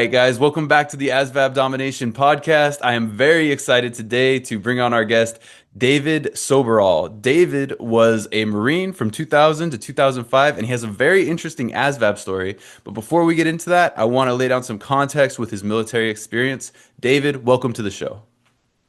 right, guys, welcome back to the ASVAB Domination Podcast. I am very excited today to bring on our guest, David Soberal. David was a Marine from 2000 to 2005, and he has a very interesting ASVAB story. But before we get into that, I want to lay down some context with his military experience. David, welcome to the show.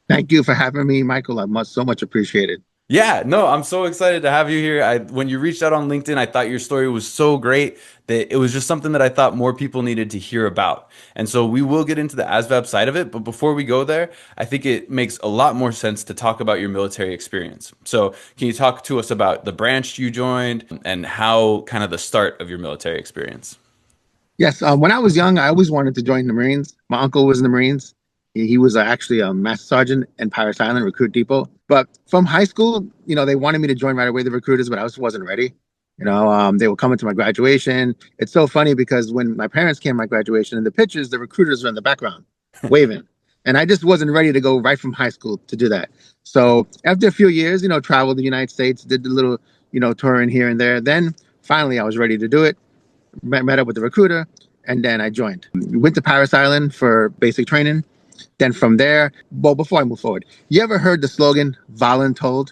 Thank you for having me, Michael. So much appreciated. Yeah, no, I'm so excited to have you here. When you reached out on LinkedIn, I thought your story was so great that it was just something that I thought more people needed to hear about. And so we will get into the ASVAB side of it. But before we go there, I think it makes a lot more sense to talk about your military experience. So can you talk to us about the branch you joined and how kind of the start of your military experience? Yes, when I was young, I always wanted to join the Marines. My uncle was in the Marines. He was actually a master sergeant in Paris Island Recruit Depot. But from high school, they wanted me to join right away, the recruiters, but I just wasn't ready. They were coming to my graduation. It's so funny because when my parents came to my graduation, in the pictures, the recruiters were in the background waving. And I just wasn't ready to go right from high school to do that. So after a few years, traveled the United States, did the little, touring here and there. Then finally I was ready to do it. Met up with the recruiter, and then I joined. Went to Paris Island for basic training. Then from there, well, before I move forward, you ever heard the slogan "Voluntold"?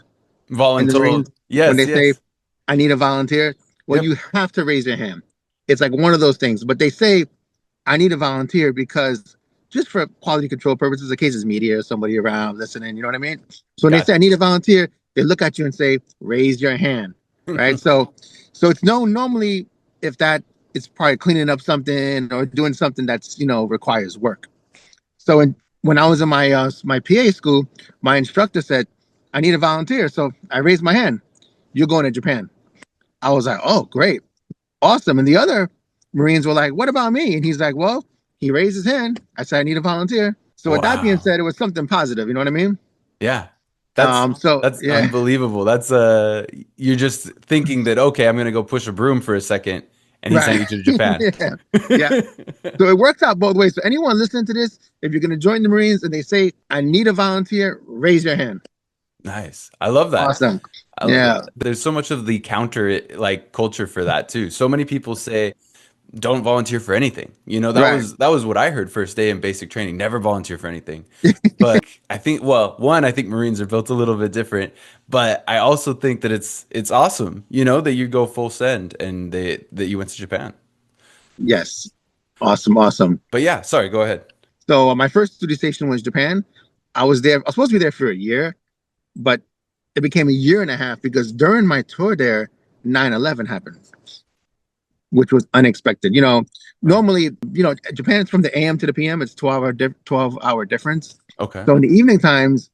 Voluntold. Yes. When they say, "I need a volunteer," well, you have to raise your hand. It's like one of those things. But they say, "I need a volunteer" because just for quality control purposes, in case there's media or somebody around listening, you know what I mean? So when they say, "I need a volunteer," they look at you and say, "Raise your hand," right? So it's normally if that it's probably cleaning up something or doing something that's requires work. So when I was in my my PA school, my instructor said, "I need a volunteer." So I raised my hand. "You're going to Japan." I was like, "Oh, great. Awesome." And the other Marines were like, "What about me?" And he's like, "Well," he raised his hand. I said, "I need a volunteer." So with that being said, it was something positive. You know what I mean? Yeah. That's yeah. Unbelievable. That's you're just thinking that, okay, I'm going to go push a broom for a second. And he sent you to Japan. yeah. So it works out both ways. So anyone listening to this, if you're going to join the Marines and they say, "I need a volunteer," raise your hand. Nice. I love that. Awesome. I love that. There's so much of the counter culture for that too. So many people say, don't volunteer for anything. That was what I heard first day in basic training. Never volunteer for anything. But I think, I think Marines are built a little bit different. But I also think that it's awesome, that you go full send and that you went to Japan. Yes. Awesome. But yeah, sorry, go ahead. So my first duty station was Japan. I was supposed to be there for a year, but it became a year and a half because during my tour there, 9/11 happened, which was unexpected. Normally, Japan's from the AM to the PM. It's 12-hour difference. Okay. So in the evening times,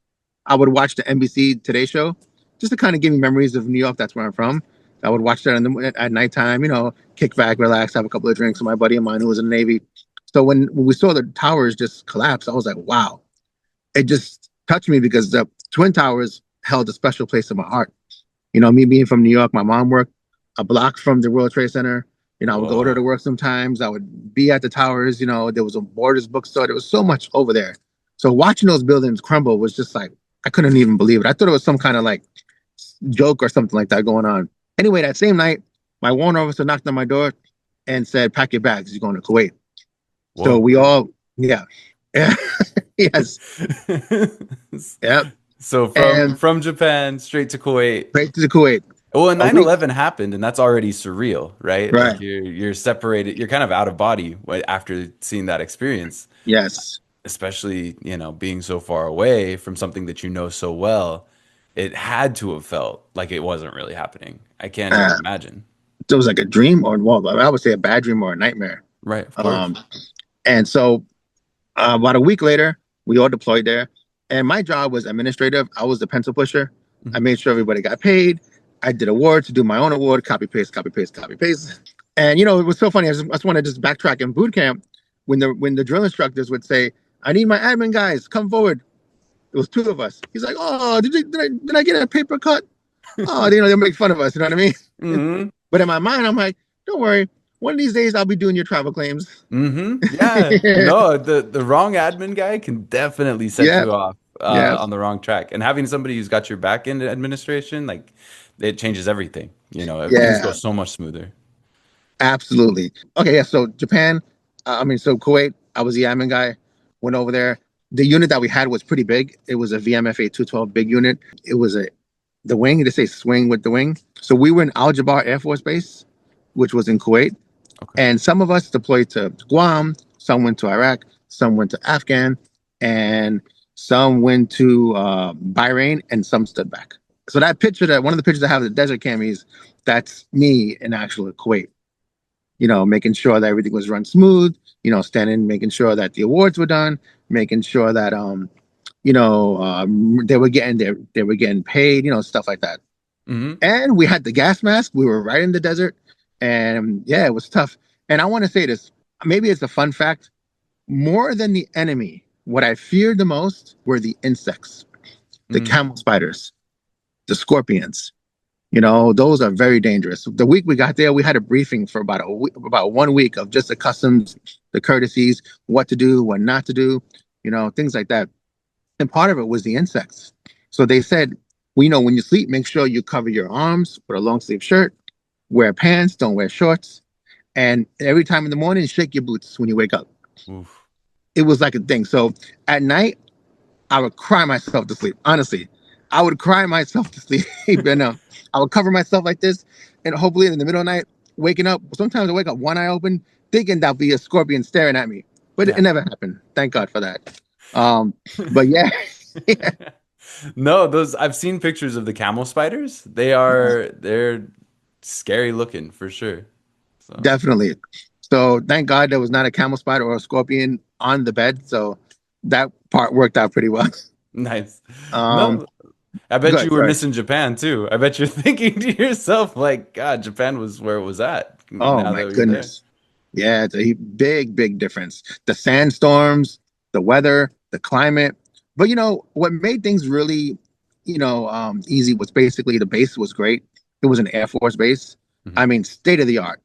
I would watch the NBC Today Show just to kind of give me memories of New York. That's where I'm from. I would watch that at nighttime, kick back, relax, have a couple of drinks with my buddy of mine who was in the Navy. So when we saw the towers just collapse, I was like, wow. It just touched me because the Twin Towers held a special place in my heart. Me being from New York, my mom worked a block from the World Trade Center. I would go there to work sometimes. I would be at the towers. There was a Borders bookstore. There was so much over there. So watching those buildings crumble was just like, I couldn't even believe it. I thought it was some kind of joke or something like that going on. Anyway, that same night, my warrant officer knocked on my door and said, "Pack your bags. You're going to Kuwait." Whoa. So we all, yes. Yep. So from Japan straight to Kuwait. Straight to Kuwait. Well, and 9/11 happened, and that's already surreal, right? Right. Like you're separated. You're kind of out of body after seeing that experience. Yes. Especially, being so far away from something that you know so well, it had to have felt like it wasn't really happening. I can't even imagine. It was like a dream, or I would say a bad dream or a nightmare. Right. Of course. And so about a week later, we all deployed there, and my job was administrative. I was the pencil pusher. Mm-hmm. I made sure everybody got paid. I did awards to do my own award, copy paste. And it was so funny. I just want to just backtrack in boot camp when the drill instructors would say, "I need my admin guys, come forward." It was two of us. He's like, "Oh, did I get a paper cut?" Oh, they'll make fun of us. You know what I mean? Mm-hmm. But in my mind, I'm like, don't worry. One of these days, I'll be doing your travel claims. Mm-hmm. Yeah. No, the wrong admin guy can definitely set you off on the wrong track. And having somebody who's got your back in administration, it changes everything. Things go so much smoother. Absolutely. Okay, yeah. So Japan, so Kuwait, I was the admin guy. Went over there. The unit that we had was pretty big. It was a VMFA 212 big unit. It was the wing. They say swing with the wing. So we were in Al Jabbar Air Force Base, which was in Kuwait, Okay. and some of us deployed to Guam. Some went to Iraq. Some went to Afghan, and some went to Bahrain, and some stood back. So that picture, that one of the pictures I have of the desert camis, that's me in actual Kuwait. Making sure that everything was run smooth, standing, making sure that the awards were done, making sure that they were getting paid, stuff like that. Hmm. And we had the gas mask. We were right in the desert, and yeah, it was tough. And I want to say this, maybe it's a fun fact. More than the enemy, what I feared the most were the insects, the Hmm. camel spiders, the scorpions. Those are very dangerous. The week we got there, we had a briefing for about 1 week of just the customs, the courtesies, what to do, what not to do, things like that. And part of it was the insects. So they said, well, when you sleep, make sure you cover your arms with a long sleeve shirt, wear pants, don't wear shorts. And every time in the morning, shake your boots when you wake up. Oof. It was like a thing. So at night, I would cry myself to sleep. Honestly, I would cry myself to sleep. And I would cover myself like this, and hopefully in the middle of the night, waking up. Sometimes I wake up one eye open, thinking that'll be a scorpion staring at me, but it Yeah. never happened. Thank God for that. But yeah, No, those I've seen pictures of the camel spiders. They're scary looking for sure. So definitely. So thank God there was not a camel spider or a scorpion on the bed. So that part worked out pretty well. nice. Um, No, I bet you Good. were Sorry. missing Japan too. I bet you're thinking to yourself like, God, Japan was where it was at Oh now my that you're there. goodness. Yeah, it's a big, big difference. The sandstorms, the weather, the climate. But what made things really, easy was basically the base was great. It was an Air Force base. Mhm. I mean, state of the art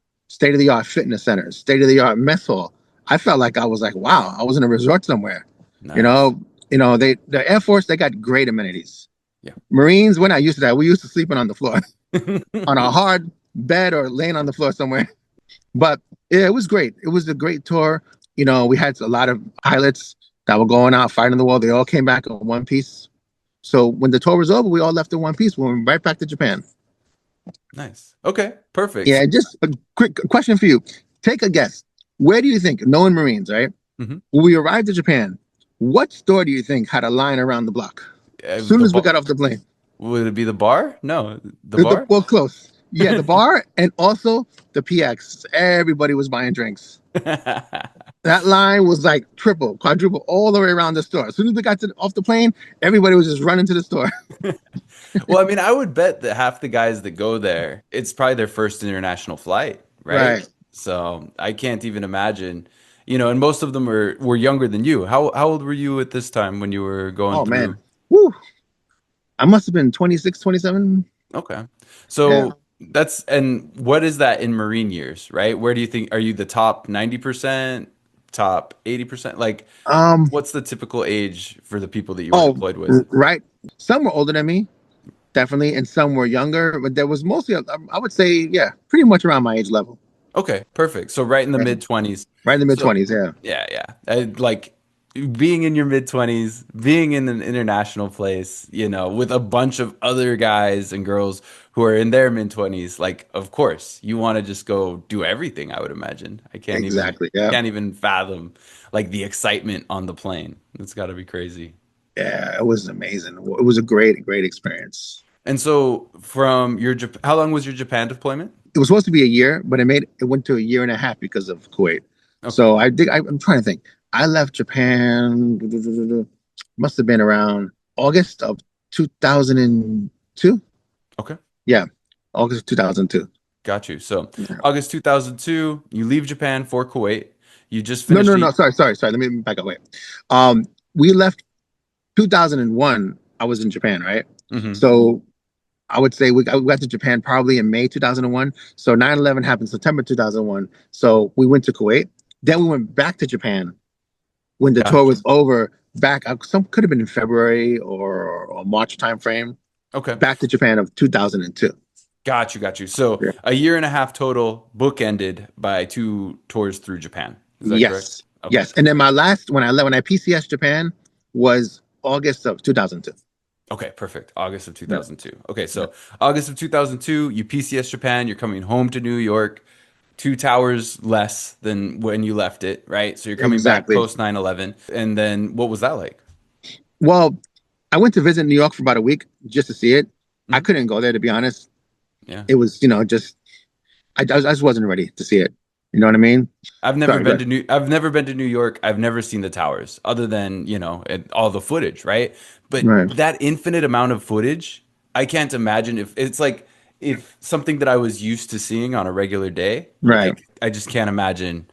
fitness centers, state of the art mess hall. I felt like I was like, wow, I was in a resort somewhere. You Nice. know, the Air Force, they got great amenities. Yeah. Marines, we're not used to that. We used to sleeping on the floor, on a hard bed or laying on the floor somewhere. But yeah, it was great. It was a great tour. We had a lot of pilots that were going out fighting the war. They all came back in one piece. So when the tour was over, we all left in one piece. We went right back to Japan. Nice. Okay, perfect. Yeah, just a quick question for you. Take a guess. Where do you think, knowing Marines, right? Mhm. When we arrived in Japan, what store do you think had a line around the block? As soon The as we bar got off the plane. would it be the bar? No, the bar? Well, close. Yeah, the bar and also the PX. Everybody was buying drinks. That line was like triple, quadruple, all the way around the store. As soon as we got off the plane, everybody was just running to the store. Well, I mean, I would bet that half the guys that go there, it's probably their first international flight, right? Right. So I can't even imagine, and most of them were younger than you. How old were you at this time when you were going Oh through? man. Woo. I must have been 26, 27. Okay. Yeah. So and what is that in Marine years, right? Where do you think, are you the top 90%, top 80%? Like, Um, what's the typical age for the people that you were oh, deployed with? right. Some were older than me, definitely, and some were younger, but there was mostly, I would say, yeah, pretty much around my age level. Okay, perfect. So right in the Yeah. mid 20s. Right in the mid So 20s. Yeah. yeah, yeah. Like being in your mid 20s, being in an international place, with a bunch of other guys and girls who are in their mid 20s, like of course, you want to just go do everything, I would imagine. Exactly. Yeah. Can't even fathom like the excitement on the plane. It's got to be crazy. Yeah. It was amazing. It was a great, great experience. And so from your how long was your Japan deployment? It was supposed to be a year, but it went to a year and a half because of Kuwait. Okay. So I'm trying to think. I left Japan, must have been around August of 2002. Okay. Yeah, August of 2002. Got you. So Yeah. August 2002, you leave Japan for Kuwait. You just No, finished no, the no. Sorry. Let me back up. Wait. We left 2001. I was in Japan, right? Mhm. So I would say we got to Japan probably in May 2001. So 9/11 happened September 2001. So we went to Kuwait. Then we went back to Japan when the tour Got was you. over. Back, some could have been in February or March timeframe. Okay. Back to Japan of 2002. Got you. Got you. So Yeah. a year and a half total, bookended by two tours through Japan. Is that correct? Yes. Okay. Yes, and then my last when I PCS Japan was August of 2002. Okay, perfect. August of Yeah, 2002. Okay, yeah, so August of 2002, you PCS Japan, you're coming home to New York, 2 towers less than when you left it, right? So you're coming back exactly. post 9/11. And then what was that like? Well, I went to visit New York for about a week just to see it. I Hmm. couldn't go there to be honest. Yeah. It was, just I just wasn't ready to see it. You know what I mean? Sorry, go ahead. I've never been to New York. I've never seen the towers other than, all the footage, right? But Right, that infinite amount of footage, I can't imagine if it's like if something that I was used to seeing on a regular day, right. like I just can't imagine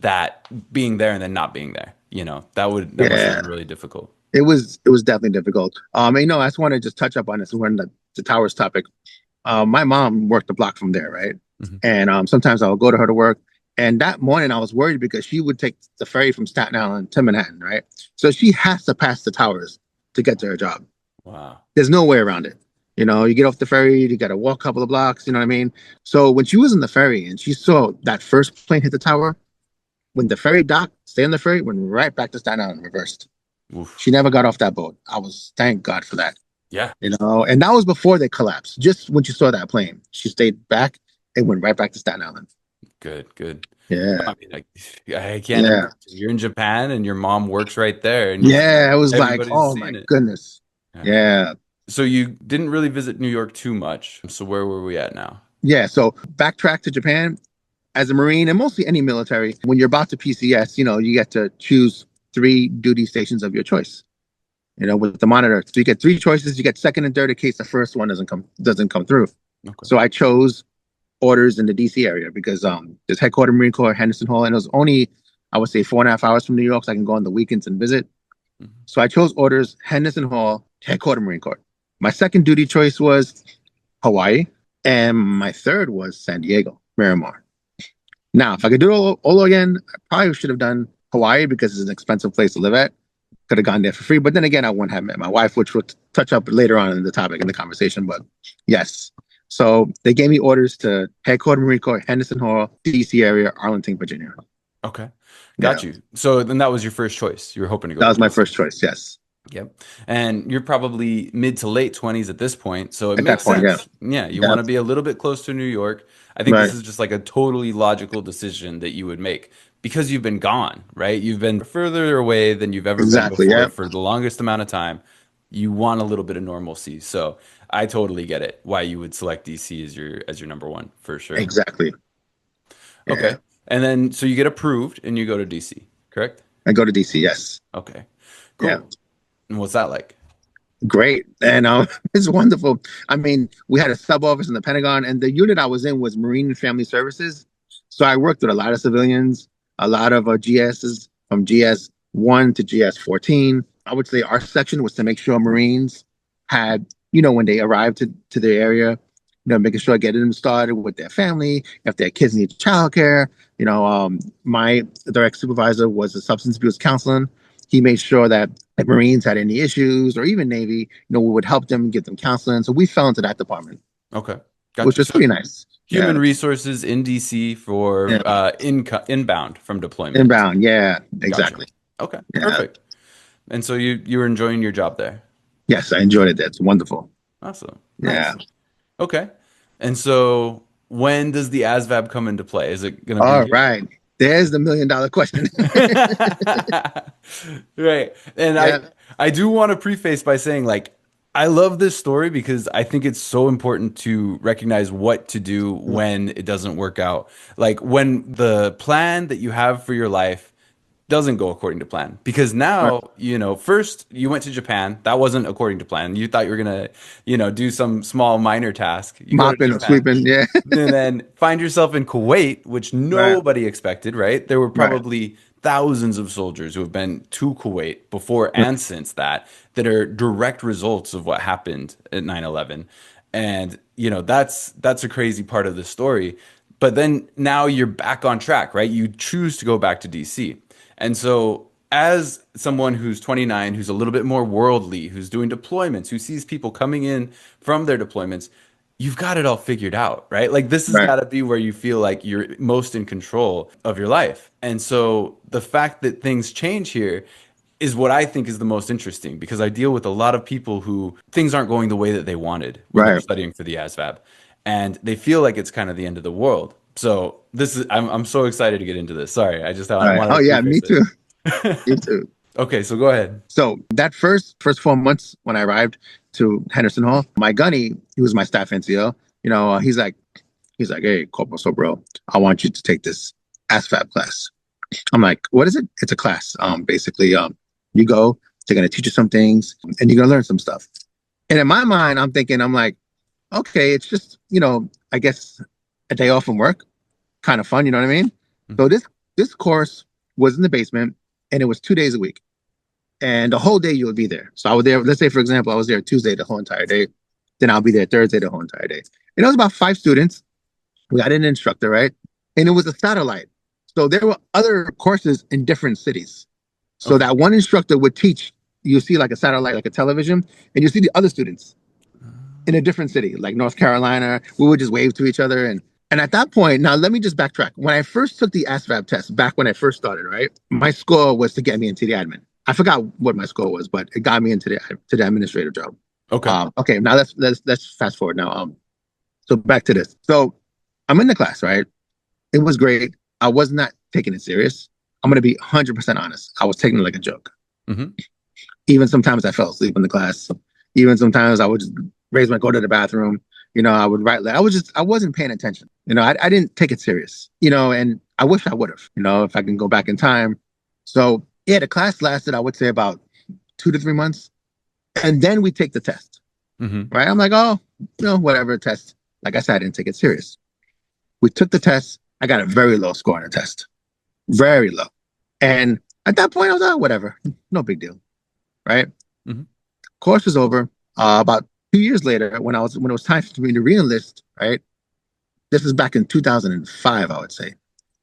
that being there and then not being there. That must have Yeah, been really difficult. it was definitely difficult. I just want to just touch up on this when the towers topic. My mom worked a block from there, right? Hmm. And sometimes I'll go to her to work. And that morning I was worried because she would take the ferry from Staten Island to Manhattan, right? So she has to pass the towers to get to her job. Wow. There's no way around it. You get off the ferry, you got to walk a couple of blocks. You know what I mean? So when she was in the ferry and she saw that first plane hit the tower, when the ferry docked, stay on the ferry, went right back to Staten Island, reversed. Oof. She never got off that boat. I was thank God for that. Yeah. And that was before they collapsed. Just when you saw that plane, she stayed back and went right back to Staten Island. Good, good. No, Yeah, I mean, I can't yeah, imagine. You're in Japan and your mom works right there and yeah. It was like, everybody's oh my seeing it. goodness. Yeah. Yeah, So you didn't really visit New York too much. So where were we at now? yeah. So backtrack to Japan as a Marine and mostly any military. When you're about to PCS, you get to choose three duty stations of your choice. With the monitor, so you get three choices. You get second and third in case the first one doesn't come through. Okay. So I chose orders in the DC area because there's headquarters Marine Corps, Henderson Hall, and it was only, I would say, 4.5 hours from New York, so I can go on the weekends and visit. Mhm. So I chose orders, Henderson Hall, headquarters Marine Corps. My second duty choice was Hawaii, and my third was San Diego, Miramar. Now, if I could do it all again, I probably should have done Hawaii because it's an expensive place to live at. Could have gone there for free, but then again, I wouldn't have met my wife, which we'll touch up later on in the topic in the conversation. But yes, so they gave me orders to headquarters Marine Corps, Henderson Hall, DC area, Arlington, Virginia. Okay. Yeah, Got you. So then that was your first choice. You were hoping to go that to was my DC. first choice. Yes, Yep. And you're probably mid to late 20s at this point. So it at that makes point, yeah, sense. Yeah. You yeah, want to be a little bit close to New York. I think this right, is just like a totally logical decision that you would make because you've been gone, right? You've been further away than you've ever been exactly, before yeah, for the longest amount of time. You want a little bit of normalcy. So I totally get it why you would select DC as your number one for sure. exactly, yeah. Okay. And then so you get approved and you go to DC, correct? I go to DC. Yes, Okay. yeah, Cool. And what's that like? great, and it's wonderful. I mean, we had a sub office in the Pentagon, and the unit I was in was Marine and Family Services. So I worked with a lot of civilians, a lot of GSs from GS 1 to GS 14. I would say our section was to make sure Marines had, when they arrived to the area, making sure getting them started with their family, if their kids need childcare. My direct supervisor was a substance abuse counseling. He made sure that if Marines had any issues or even Navy, we would help them, get them counseling. So we fell into that department, Okay. which Gotcha. was So pretty nice. human Yeah. resources in DC for Yeah. inbound from deployment. Inbound. Yeah. Gotcha. Exactly. Okay. Yeah. Perfect. And so you were enjoying your job there. Yes, I enjoyed it. That's wonderful. Awesome. Yeah. Nice. Okay. And so when does the ASVAB come into play? Is it going to be All here? right. There's the $1 million question. Right. And Yeah. I do want to preface by saying like I love this story because I think it's so important to recognize what to do when it doesn't work out. Like when the plan that you have for your life doesn't go according to plan. Because Right. now, first you went to Japan. That wasn't according to plan. You thought you were gonna, do some small minor task. You go to Mopping or Japan. sweeping. Yeah. And then find yourself in Kuwait, which Right. nobody expected, right? There were Right. probably thousands of soldiers who have been to Kuwait before and since that are direct results of what happened at 9/11. And, that's a crazy part of the story. But then now you're back on track, right? You choose to go back to DC. And so as someone who's 29, who's a little bit more worldly, who's doing deployments, who sees people coming in from their deployments, you've got it all figured out, right? Like this has Right. got to be where you feel like you're most in control of your life. And so the fact that things change here is what I think is the most interesting because I deal with a lot of people who things aren't going the way that they wanted when they're Right. studying for the ASVAB, and they feel like it's kind of the end of the world. So this is I'm so excited to get into this. Sorry, I Right. wanted Oh to yeah, me preface too. it. Me too. Okay, so go ahead. So that first 4 months when I arrived to Henderson Hall, my gunny, he was my staff NCO. He's like, hey, Corporal Soberal, I want you to take this ASVAB class. I'm like, what is it? It's a class. Basically, you go, they're gonna teach you some things, and you're gonna learn some stuff. And in my mind, I'm thinking, I'm like, okay, it's just, I guess a day off from work, kind of fun. You know what I mean? So this course was in the basement, and it was 2 days a week. And the whole day you would be there. So I was there, let's say, for example, I was there Tuesday the whole entire day. Then I'll be there Thursday the whole entire day. And it was about 5 students. We got an instructor, right? And it was a satellite. So there were other courses in different cities. So Okay. that one instructor would teach, you see like a satellite, like a television, and you see the other students in a different city, like North Carolina. We would just wave to each other. And at that point, now let me just backtrack. When I first took the ASVAB test, back when I first started, right? My score was to get me into the admin. I forgot what my score was, but it got me into the administrative job. Okay. Okay, now let's fast forward now. So back to this. So I'm in the class, right? It was great. I was not taking it serious. I'm gonna be 100% honest. I was taking it like a joke. Hmm. Even sometimes I fell asleep in the class. Even sometimes I would just go to the bathroom. I would write. I wasn't paying attention. I didn't take it serious. And I wish I would have. If I can go back in time. So yeah, the class lasted, I would say, about 2 to 3 months, and then we take the test. Hmm. Right? I'm like, oh, whatever test. Like I said, I didn't take it serious. We took the test. I got a very low score on the test, very low. And at that point, I was like, oh, whatever, no big deal, right? Hmm. Course was over. About 2 years later, when it was time for me to reenlist, right? This is back in 2005, I would say.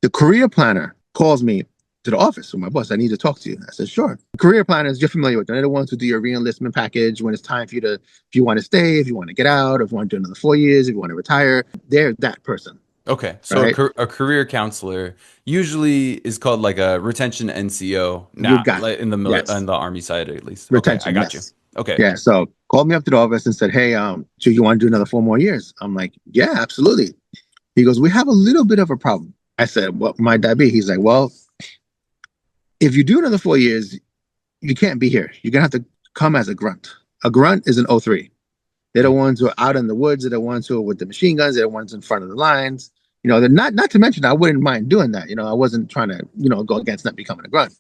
The career planner calls me to the office with my boss. I need to talk to you. I said, sure. Career planners, you're familiar with them. They're the ones who do your reenlistment package when it's time for you to, if you want to stay, if you want to get out, if you want to do another 4 years, if you want to retire. They're that person, Okay. So right? a career counselor usually is called like a retention NCO, You not got it. like in the Yes. in the army side at least. Okay, I Retention, got you. yes. Okay. Yeah. So called me up to the office and said, hey, do you want to do another 4 more years? I'm like, yeah, absolutely. He goes, we have a little bit of a problem. I said, what might that be? He's like, well, if you do another 4 years, you can't be here. You're gonna have to come as a grunt. A grunt is an O3. They're the ones who are out in the woods. They're the ones who are with the machine guns. They're the ones in front of the lines. They're not to mention I wouldn't mind doing that. I wasn't trying to, go against not becoming a grunt.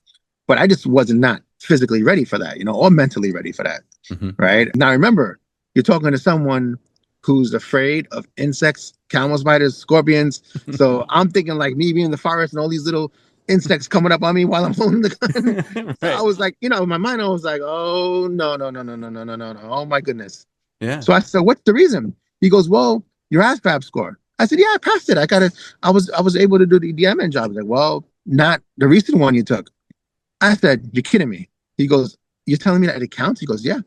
But I just wasn't not physically ready for that, or mentally ready for that. Hmm. Right. Now remember, you're talking to someone who's afraid of insects, camel spiders, scorpions. So I'm thinking like me being in the forest and all these little insects coming up on me while I'm holding the gun. So I Right. was like, in my mind, I was like, oh no, no, no, no, no, no, no, no, no. Oh my goodness. Yeah. So I said, what's the reason? He goes, well, your ASVAB score. I said, yeah, I passed it. I was able to do the DMN job. He's like, well, not the recent one you took. I said, you're kidding me. He goes, you're telling me that it counts? He goes, yeah.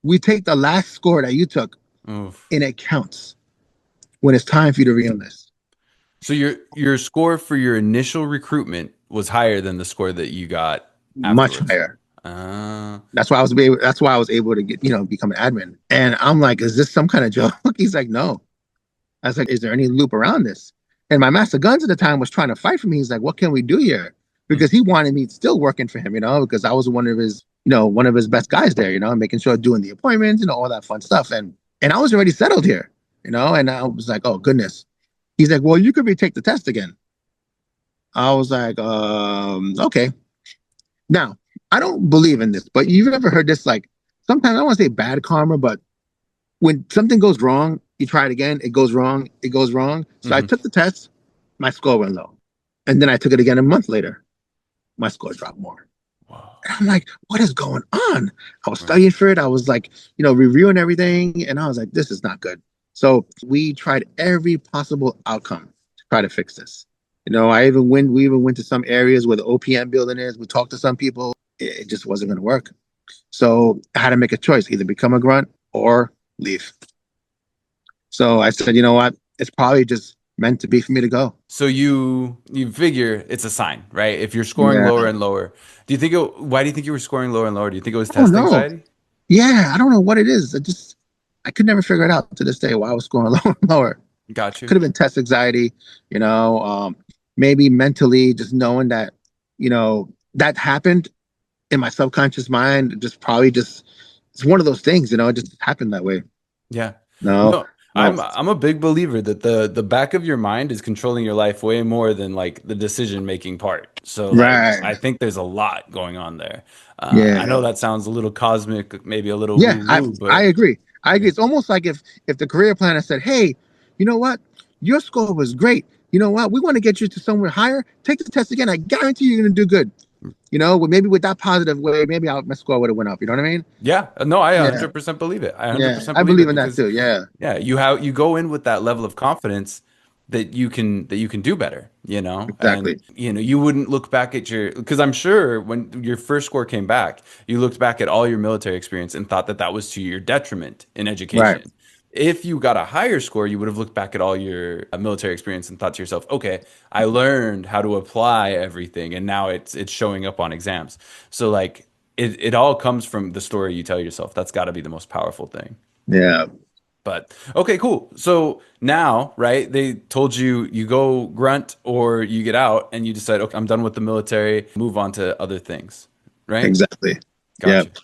We take the last score that you took Oof. and it counts when it's time for you to reenlist. So your score for your initial recruitment was higher than the score that you got Much afterwards. higher. Uh, That's why I was able to get, become an admin. And I'm like, is this some kind of joke? He's like, no. I was like, is there any loop around this? And my master guns at the time was trying to fight for me. He's like, what can we do here? Because he wanted me still working for him, because I was one of his best guys there, making sure doing the appointments, all that fun stuff. And I was already settled here, and I was like, oh goodness. He's like, well, you could retake the test again. I was like, okay. Now, I don't believe in this, but you've ever heard this, like, sometimes I don't want to say bad karma, but when something goes wrong, you try it again, it goes wrong, it goes wrong. So I mhm. took the test, my score went low. And then I took it again a month later, my score dropped more. Wow. And I'm like, what is going on? I was Right. studying for it. I was like, reviewing everything. And I was like, this is not good. So we tried every possible outcome to try to fix this. We even went to some areas where the OPM building is. We talked to some people. It just wasn't going to work. So I had to make a choice, either become a grunt or leave. So I said, you know what? It's probably just meant to be for me to go. So you figure it's a sign, right? If you're scoring Yeah. lower and lower, why do you think you were scoring lower and lower? Do you think it was Oh test no. anxiety? Yeah, I don't know what it is. I could never figure it out to this day why I was scoring lower and lower. Got you. Could have been test anxiety, you know, maybe mentally just knowing that, that happened in my subconscious mind. Just probably just it's one of those things, it just happened that way. Yeah. No, No, no, I'm a big believer that the back of your mind is controlling your life way more than like the decision making part. So like right, I think there's a lot going on there. I yeah, know that sounds a little cosmic, maybe a little yeah. woo I woo, I but agree. I agree. yeah. It's almost like if the career planner said, "Hey, you know what? Your score was great. You know what? We want to get you to somewhere higher. Take the test again. I guarantee you're going to do good." Maybe with that positive way, maybe my score would have went up. You know what I mean? Yeah, no, I Yeah, 100% believe it. I yeah. 100% I believe believe it in that because too. Yeah, yeah, you go in with that level of confidence that you can do better, you know? And exactly. you wouldn't look back at your because I'm sure when your first score came back, you looked back at all your military experience and thought that that was to your detriment in Right. education. If you got a higher score, you would have looked back at all your military experience and thought to yourself, "Okay, I learned how to apply everything and now it's showing up on exams." So like it all comes from the story you tell yourself. That's got to be the most powerful thing. Yeah. But okay, cool. So now, right, they told you you go grunt or you get out and you decide, okay, I'm done with the military, move on to other things, right? Exactly. Yeah. Gotcha.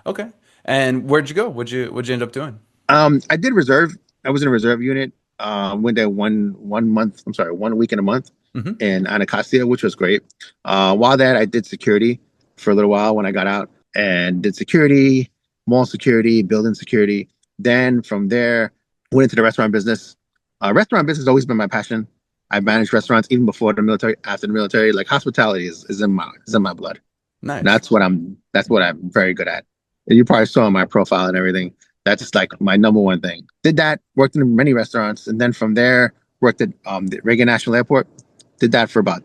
Okay. And where'd you go? What'd you end up doing? I did reserve. I was in a reserve unit. Went there one month. I'm sorry, 1 week and a month Hmm. in Anacostia, which was great. While that, I did security for a little while when I got out, and did security, mall security, building security. Then from there, went into the restaurant business. Restaurant business has always been my passion. I managed restaurants even before the military, after the military. Like hospitality is in my blood. Nice. That's what I'm very good at. You probably saw my profile and everything. That's like my number one thing. Did that, worked in many restaurants, and then from there worked at the Reagan National Airport. Did that for about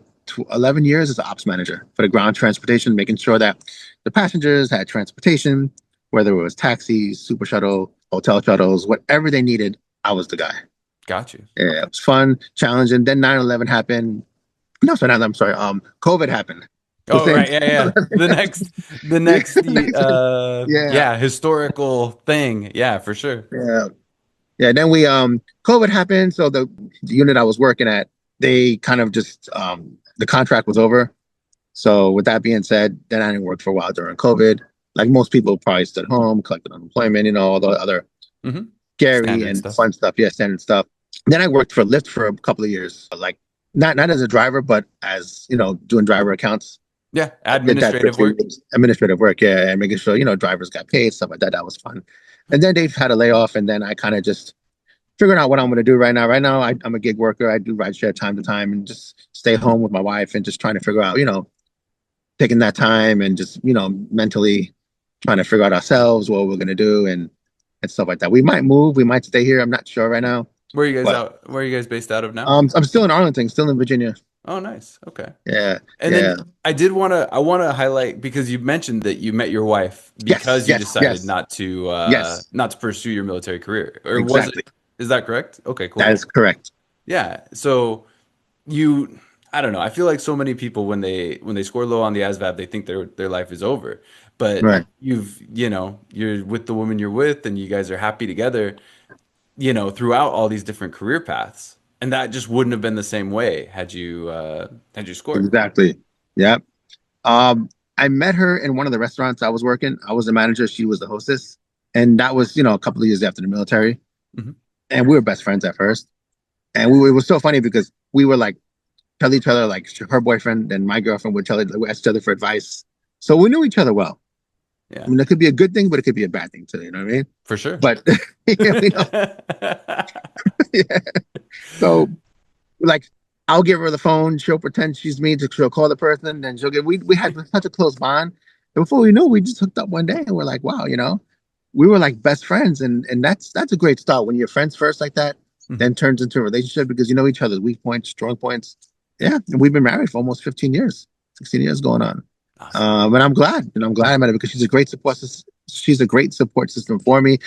11 years as an ops manager for the ground transportation, making sure that the passengers had transportation, whether it was taxis, super shuttle, hotel shuttles, whatever they needed. I was the guy. Got you. Yeah, Okay. it was fun, challenging. Then 9/11 happened. No, sorry, I'm sorry. COVID happened Oh, within right. Yeah, yeah. 11 The yeah, next, yeah, yeah, historical thing. Yeah, for sure. yeah. Yeah, then we COVID happened, so the unit I was working at, they kind of just the contract was over. So with that being said, then I didn't work for a while during COVID. Like most people probably stood home, collected unemployment, all the other Hmm. scary Standard and stuff. fun stuff, yeah, standard stuff. Then I worked for Lyft for a couple of years, like not as a driver, but as doing driver accounts. Yeah, I did that for administrative two work. years. Administrative work, yeah, and making sure drivers got paid, stuff like that. That was fun. And then they've had a layoff, and then I kind of just figuring out what I'm going to do right now. Right now, I'm a gig worker. I do ride share time to time and just stay home with my wife and just trying to figure out, taking that time and just, mentally trying to figure out ourselves, what we're going to do and stuff like that. We might move. We might stay here. I'm not sure right now, but Where are you guys based out of now? I'm still in Arlington, still in Virginia. Oh, nice. Okay. Yeah. And Yeah. then I want to highlight because you mentioned that you met your wife Yes. because you Yes. decided Yes. Yes. not to pursue your military career. Or was it Exactly. is that correct? Okay, That cool. is correct. Yeah. So you I don't know. I feel like so many people when they score low on the ASVAB, they think their life is over. But Right. you're with the woman you're with and you guys are happy together, throughout all these different career paths. And that just wouldn't have been the same way had you scored. Exactly. Yep. Um, I met her in one of the restaurants I was working. I was the manager. She was the hostess. And that was, a couple of years after the military. Mhm. And we were best friends at first. And it was so funny because we were like, tell each other, like her boyfriend and my girlfriend would ask each other for advice. So we knew each other well. I Yeah, mean, it could be a good thing, but it could be a bad thing too. You know what I mean? for sure. But, yeah, yeah. So like, I'll give her the phone. She'll pretend she's me. She'll call the person. Then we had such a close bond. And before we knew, we just hooked up one day and we're like, wow, we were like best friends. And that's a great start when you're friends first like that, Mhm. then turns into a relationship because you know each other's weak points, strong points. Yeah. And we've been married for almost 15 years, 16 years going on. Awesome. And I'm glad I met her because she's a great support system for me.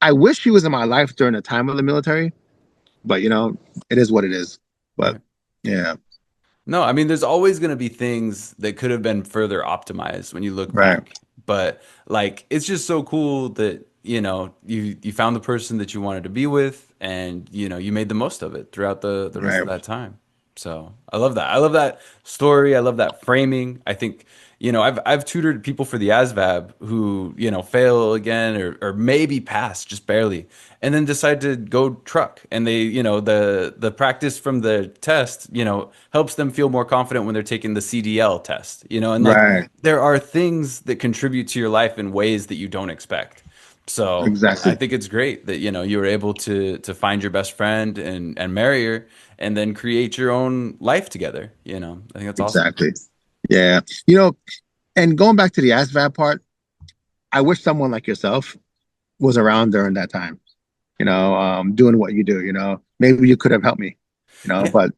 I wish she was in my life during the time of the military, but it is what it is. But Right. yeah, No, I mean, there's always going to be things that could have been further optimized when you look right, back. But like, it's just so cool that, you found the person that you wanted to be with and, you made the most of it throughout the rest of right, that time. So I love that. I love that story. I love that framing. I think, I've tutored people for the ASVAB who, fail again or maybe pass just barely and then decide to go truck. And they, the practice from the test, helps them feel more confident when they're taking the CDL test, and like right. there are things that contribute to your life in ways that you don't expect. So I Exactly, think it's great that, you were able to find your best friend and marry her and then create your own life together. I think that's awesome. exactly. Yeah, and going back to the ASVAB part, I wish someone like yourself was around during that time. Doing what you do. Maybe you could have helped me. Yeah. But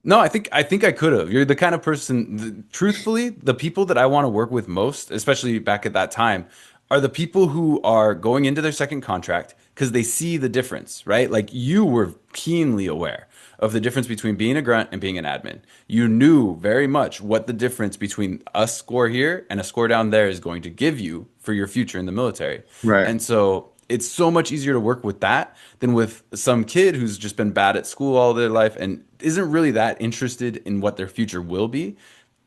No, I think I could have. You're the kind of person, truthfully, the people that I want to work with most, especially back at that time, are the people who are going into their second contract because they see the difference, right? Like you were keenly aware of the difference between being a grunt and being an admin. You knew very much what the difference between a score here and a score down there is going to give you for your future in the military. right, And so it's so much easier to work with that than with some kid who's just been bad at school all their life and isn't really that interested in what their future will be.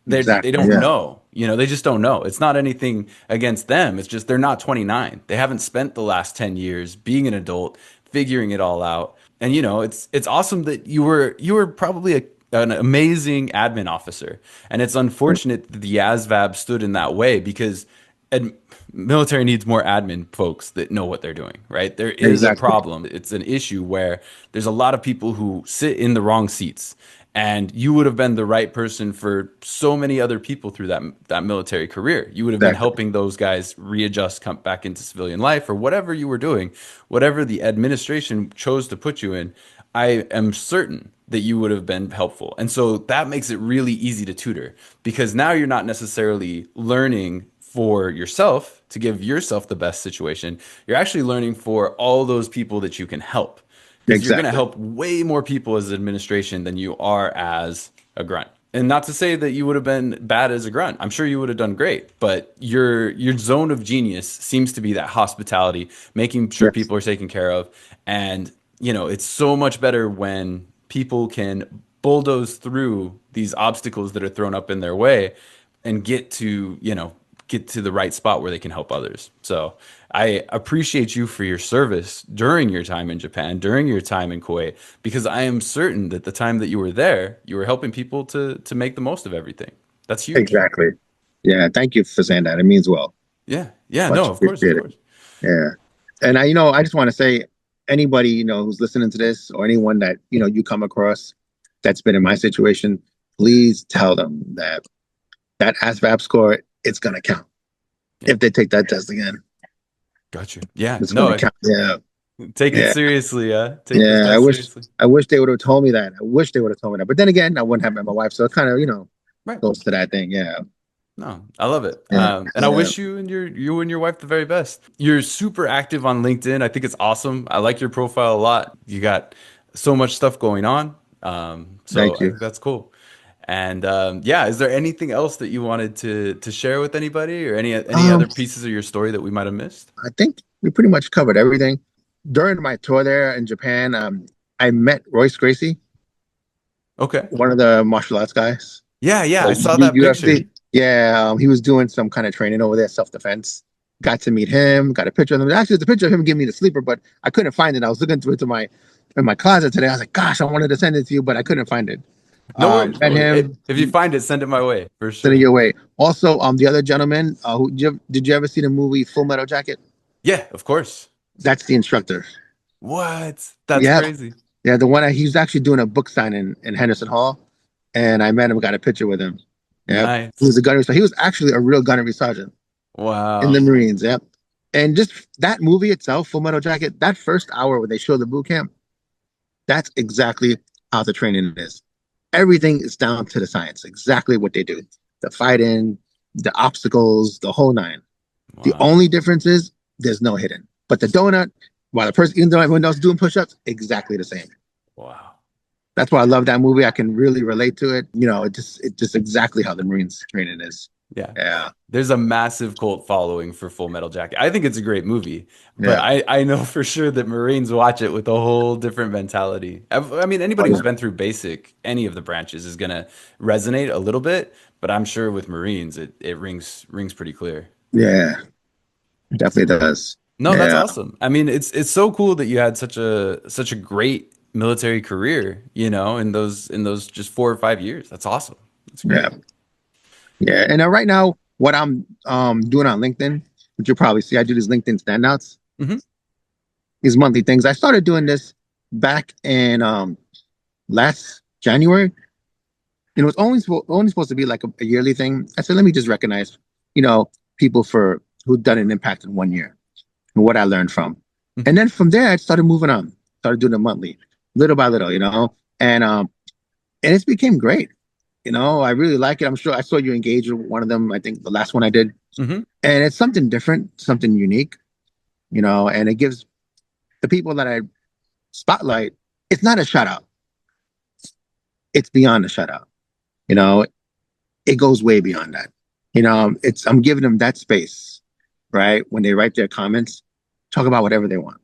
They exactly. don't Yeah, know, they just don't know. It's not anything against them. It's just they're not 29. They haven't spent the last 10 years being an adult, figuring it all out. And it's awesome that you were probably an amazing admin officer. And it's unfortunate that the ASVAB stood in that way because ad military needs more admin folks that know what they're doing, right? There is a exactly. problem. It's an issue where there's a lot of people who sit in the wrong seats. And you would have been the right person for so many other people through that military career. You would have been Exactly. helping those guys readjust, come back into civilian life, or whatever you were doing, whatever the administration chose to put you in. I am certain that you would have been helpful. And so that makes it really easy to tutor because now you're not necessarily learning for yourself to give yourself the best situation. You're actually learning for all those people that you can help because you're going to Exactly. help way more people as an administration than you are as a grunt. And not to say that you would have been bad as a grunt. I'm sure you would have done great, but your zone of genius seems to be that hospitality, making sure Yes. people are taken care of. And, it's so much better when people can bulldoze through these obstacles that are thrown up in their way and get to the right spot where they can help others. So I appreciate you for your service during your time in Japan, during your time in Kuwait, because I am certain that the time that you were there, you were helping people to make the most of everything. That's huge. Exactly. Yeah. Thank you for saying that. It means well. Yeah. Yeah. No, Much of course, of appreciated. course. Yeah. And I just want to say, anybody, who's listening to this or anyone that, you come across that's been in my situation, please tell them that ASVAB score, it's going to count Yeah. if they take that test again. Got you. Yeah. It's going to No, count. Yeah. take it Yeah. seriously. Take the Yeah. test seriously. I wish they would have told me that. I wish they would have told me that. But then again, I wouldn't have met my wife. So it kind of, Right. goes to that thing. Yeah. No, I love it. Yeah. And I Yeah. wish you and your wife the very best. You're super active on LinkedIn. I think it's awesome. I like your profile a lot. You got so much stuff going on. So Thank I you. think that's cool. And yeah, is there anything else that you wanted to share with anybody or any Um, other pieces of your story that we might have missed? I think we pretty much covered everything. During my tour there in Japan, I met Royce Gracie, Okay. one of the martial arts guys. Yeah, yeah, I saw that picture. UFC. Yeah, he was doing some kind of training over there, self-defense. Got to meet him, got a picture of him. Actually, there's a picture of him giving me the sleeper, but I couldn't find it. I was looking through it to my in my closet today. I was like, gosh, I wanted to send it to you, but I couldn't find it. No worries, no Met worries. him, If you find it, send it my way for send it sure. your way. Also, the other gentleman, did you ever see the movie Full Metal Jacket? Yeah, of course. That's the instructor. What? That's Yeah, crazy. yeah, the one he was actually doing a book signing in Henderson Hall, and I met him, got a picture with him. Yep, he Nice. was a gunnery. So he was actually a real gunnery sergeant in the Wow. Marines. Yep, and just that movie itself, Full Metal Jacket, that first hour when they show the boot camp, that's exactly how the training is. Everything is down to the science, exactly what they do. The fighting, the obstacles, the whole nine. The Wow. only difference is there's no hidden. But the donut, while the person, even though everyone else is doing push-ups, exactly the same. Wow. That's why I love that movie. I can really relate to it. It just exactly how the Marines training is. Yeah. Yeah. There's a massive cult following for Full Metal Jacket. I think it's a great movie, but Yeah. I know for sure that Marines watch it with a whole different mentality. I mean, Oh, anybody yeah. who's been through basic, any of the branches is going to resonate a little bit, but I'm sure with Marines, it rings pretty clear. Yeah. It definitely does. No, that's Yeah. awesome. I mean, it's so cool that you had such a great military career, in those just 4 or 5 years. That's awesome. That's Yeah. great. Yeah. And right now, what I'm doing on LinkedIn, which you'll probably see, I do these LinkedIn standouts, Hmm. these monthly things. I started doing this back in last January. It was only supposed to be like a yearly thing. I said, let me just recognize, people for who've done an impact in 1 year and what I learned from. And then from there, I started moving on, started doing it monthly, little by little, and it's became great. I really like it. I'm sure I saw you engage with one of them. I think the last one I did, Hmm. and it's something different, something unique, and it gives the people that I spotlight. It's not a shout out. It's beyond a shout out. You know, it goes way beyond that. I'm giving them that space, right? When they write their comments, talk about whatever they want,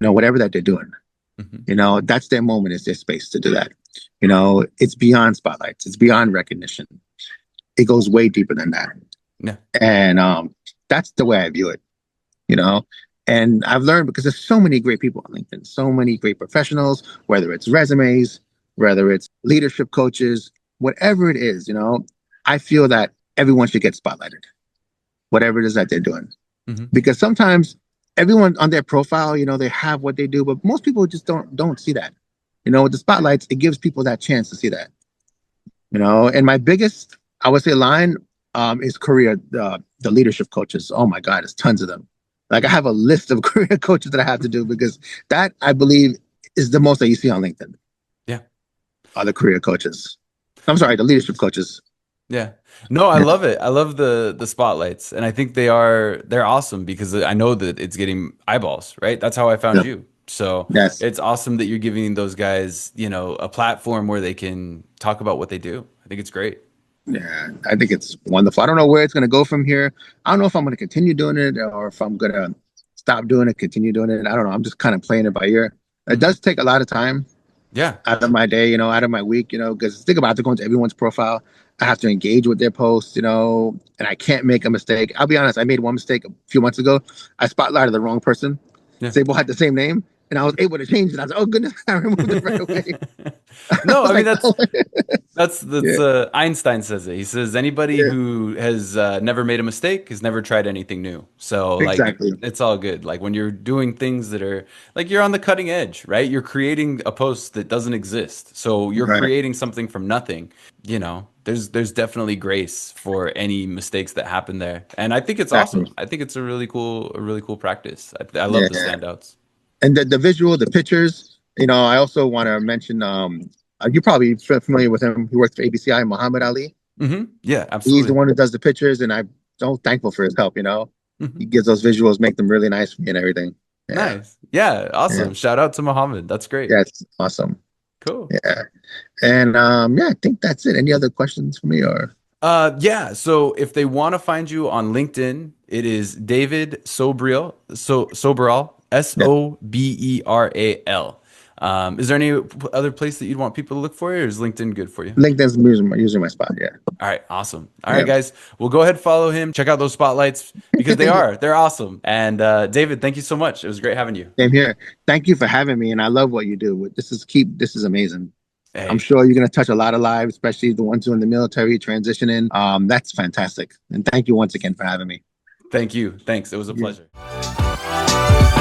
whatever that they're doing. Hmm. That's their moment, is their space to do that. It's beyond spotlights, it's beyond recognition. It goes way deeper than that. Yeah. And that's the way I view it, you know. And I've learned, because there's so many great people on LinkedIn, so many great professionals, whether it's resumes, whether it's leadership coaches, whatever it is, I feel that everyone should get spotlighted, whatever it is that they're doing. Hmm. Because sometimes everyone on their profile, they have what they do, but most people just don't see that. With the spotlights, it gives people that chance to see that. And my biggest, I would say, line is career, the leadership coaches. Oh my God, there's tons of them. Like, I have a list of career coaches that I have to do, because that, I believe, is the most that you see on LinkedIn. Yeah. Are the career coaches. I'm sorry, the leadership coaches. Yeah. No, I love it. I love the spotlights, and I think they're awesome, because I know that it's getting eyeballs, right? That's how I found Yeah. you. So Yes. it's awesome that you're giving those guys, a platform where they can talk about what they do. I think it's great. Yeah, I think it's wonderful. I don't know where it's going to go from here. I don't know if I'm going to continue doing it, or if I'm going to stop doing it, continue doing it. I don't know. I'm just kind of playing it by ear. It does take a lot of time Yeah. out of my day, out of my week, because think about it, I have to go into everyone's profile. I have to engage with their posts, and I can't make a mistake. I'll be honest, I made one mistake a few months ago. I spotlighted the wrong person. Yeah. They both had the same name, and I was able to change it. I was like, oh goodness, I removed it right away. I No, was I mean like, that's oh. that's Yeah, that's Einstein says it. He says anybody yeah, who has never made a mistake has never tried anything new. So like exactly. it's all good. Like when you're doing things that are like you're on the cutting edge, right? You're creating a post that doesn't exist. So you're Right. creating something from nothing. There's definitely grace for any mistakes that happen there. And I think it's Exactly. awesome. I think it's a really cool practice. I love the Yeah. standouts. And the visual, the pictures. I also want to mention. You're probably familiar with him. He works for ABCI, Muhammad Ali. Yeah, He's the absolutely. one who does the pictures, and I'm so thankful for his help. He Mhm. gives those visuals, make them really nice for me and everything. Yeah, Nice. Yeah, yeah, awesome. Shout out to Mohammed. That's great. yeah. It's awesome. Cool. Yeah, and yeah, I think that's it. Any other questions for me, or? Yeah. So if they want to find you on LinkedIn, it is David Soberal. Soberal. Yeah, Soberal. Is there any other place that you'd want people to look for you, or is LinkedIn good for you? LinkedIn's using my spot. Yeah, All right, awesome. All right, yeah. guys. Well, go ahead, follow him. Check out those spotlights because they're awesome. And David, thank you so much. It was great having you. Same here. Thank you for having me, and I love what you do. This is amazing. I'm Hey, sure you're going to touch a lot of lives, especially the ones who are in the military transitioning. That's fantastic. And thank you once again for having me. thank you. Thanks. It was a Yeah. pleasure.